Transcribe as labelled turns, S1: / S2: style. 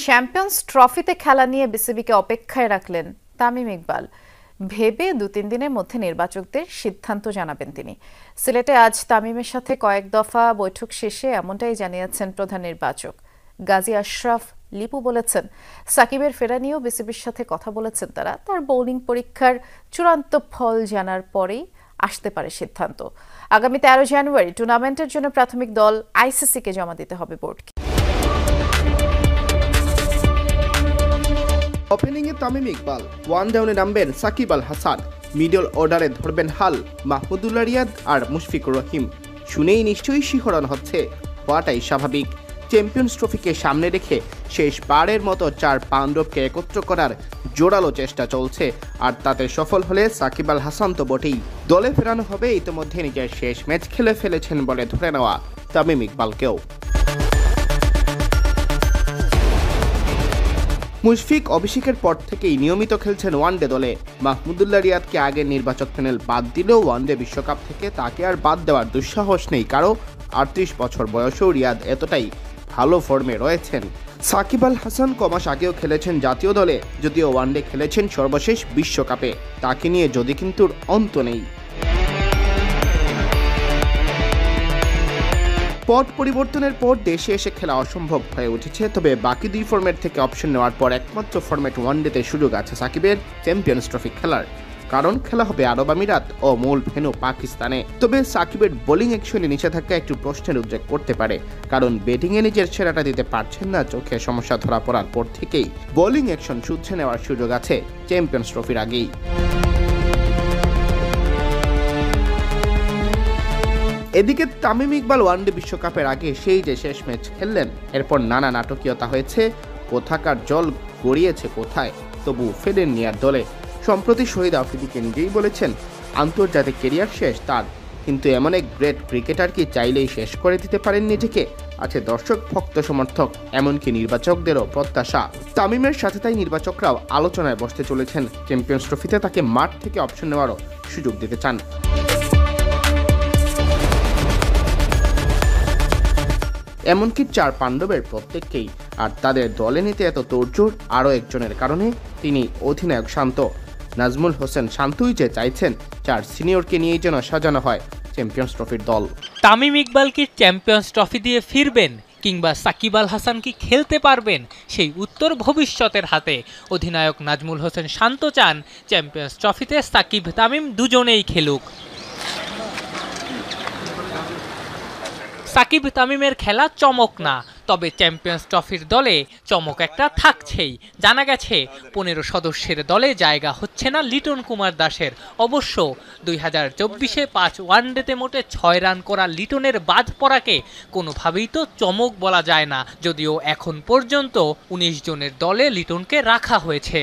S1: Champions ট্রফিতে খেলা নিয়ে বিসিবিকে অপেক্ষায় রাখলেন তামিম ইকবাল। ভেবে 2-3 দিনের মধ্যে নির্বাচকদের সিদ্ধান্ত জানাবেন তিনি। সিলেটে আজ তামিমের সাথে কয়েক দফা বৈঠক শেষে এমনটাই জানিয়েছেন প্রধান নির্বাচক গাজী আশরাফ লিপু। বলেছেন, সাকিবের ফেরা নিয়েও বিসিবির সাথে কথা বলেছেন তারা। তার বোলিং পরীক্ষার চূড়ান্ত ফল জানার পরেই আসতে পারে সিদ্ধান্ত। আগামী 13 জানুয়ারি টুর্নামেন্টের জন্য প্রাথমিক দল আইসিসিকে জমা দিতে হবে বোর্ডকে।
S2: ওপেনিংয়ে তামিম ইকবাল, ওয়ান ডাউনে নামবেন সাকিব আল হাসান, মিডল অর্ডারে ধরবেন হাল মাহমুদুল্লাহ রিয়াদ আর মুশফিকুর রহিম। শুনেই নিশ্চয়ই শিহরণ হচ্ছে, হওয়াটাই স্বাভাবিক। চ্যাম্পিয়ন্স ট্রফিকে সামনে রেখে শেষবারের মতো 4 পাণ্ডবকে একত্র করার জোরালো চেষ্টা চলছে, আর তাতে সফল হলে সাকিব আল হাসান তো বটেই। দলে ফেরানো হবে ইতিমধ্যে নিজের শেষ ম্যাচ খেলে ফেলেছেন বলে ধরে নেওয়া তামিম ইকবালকেও। মুশফিক অভিষেকের পর থেকেই নিয়মিত খেলছেন ওয়ানডে দলে। মাহমুদুল্লাহ রিয়াদকে আগের নির্বাচক প্যানেল বাদ দিলেও ওয়ানডে বিশ্বকাপ থেকে তাকে আর বাদ দেওয়ার দুঃসাহস নেই কারো। 38 বছর বয়সেও রিয়াদ এতটাই ভালো ফর্মে রয়েছেন। সাকিব আল হাসান কমাস আগেও খেলেছেন জাতীয় দলে, যদিও ওয়ানডে খেলেছেন সর্বশেষ বিশ্বকাপে। তাকে নিয়ে যদি কিন্তু অন্ত নেই। পট পরিবর্তনের পর দেশে এসে খেলা অসম্ভব হয়ে উঠেছে, তবে বাকি 2 ফরম্যাট থেকে অপশন নেওয়ার পর একমাত্র ফরম্যাট ওয়ানডেতে সুযোগ আছে সাকিবের চ্যাম্পিয়ন্স ট্রফি খেলার। কারণ খেলা হবে আরব আমিরাত ও মূল ভেন্যু পাকিস্তানে। তবে সাকিবের বোলিং অ্যাকশনে নিষেধাজ্ঞা একটু প্রশ্নের উদ্রেক করতে পারে, কারণ ব্যাটিংয়ে নিজের সেরাটা দিতে পারছেন না। চোখে সমস্যা ধরা পড়ার পর থেকেই বোলিং অ্যাকশন শুধরে নেওয়ার সুযোগ আছে চ্যাম্পিয়ন্স ট্রফির আগেই। এদিকে তামিম ইকবাল ওয়ানডে বিশ্বকাপের আগে সেই যে শেষ ম্যাচ খেললেন, এরপর নানা নাটকীয়তা হয়েছে, কোথাকার জল গড়িয়েছে কোথায়, তবু ফেরেননি আর দলে। সম্প্রতি শহীদ আফ্রিদিকে নিজেই বলেছেন আন্তর্জাতিক কেরিয়ার শেষ তার, কিন্তু এমন এক গ্রেট ক্রিকেটার কি চাইলেই শেষ করে দিতে পারেন নিজেকে? আছে দর্শক, ভক্ত, সমর্থক, এমনকি নির্বাচকদেরও প্রত্যাশা। তামিমের সাথে তাই নির্বাচকরাও আলোচনায় বসতে চলেছেন। চ্যাম্পিয়ন্স ট্রফিতে তাকে মাঠ থেকে অপশন নেওয়ারও সুযোগ দিতে চান। এমনকি 4 পাণ্ডবের প্রত্যেককেই। আর তাদের দলে নিতে এত তোড়জোড় আরও একজনের কারণে, তিনি অধিনায়ক শান্ত। নাজমুল হোসেন শান্তই যে চাইছেন 4 সিনিয়রকে নিয়েই যেন সাজানো হয় চ্যাম্পিয়ন্স ট্রফির দল।
S3: তামিম ইকবাল কি চ্যাম্পিয়ন্স ট্রফি দিয়ে ফিরবেন, কিংবা সাকিব আল হাসান কি খেলতে পারবেন, সেই উত্তর ভবিষ্যতের হাতে। অধিনায়ক নাজমুল হোসেন শান্ত চান চ্যাম্পিয়ন্স ট্রফিতে সাকিব তামিম দুজনেই খেলুক। সাকিব তামিমের খেলা চমক না, তবে চ্যাম্পিয়ন্স ট্রফির দলে চমক একটা থাকছেই। জানা গেছে 15 সদস্যের দলে জায়গা হচ্ছে না লিটন কুমার দাসের। অবশ্য 2024-এ 5 ওয়ানডেতে মোটে 6 রান করা লিটনের বাদ পড়াকে কোনোভাবেই তো চমক বলা যায় না, যদিও এখন পর্যন্ত 19 জনের দলে লিটনকে রাখা হয়েছে।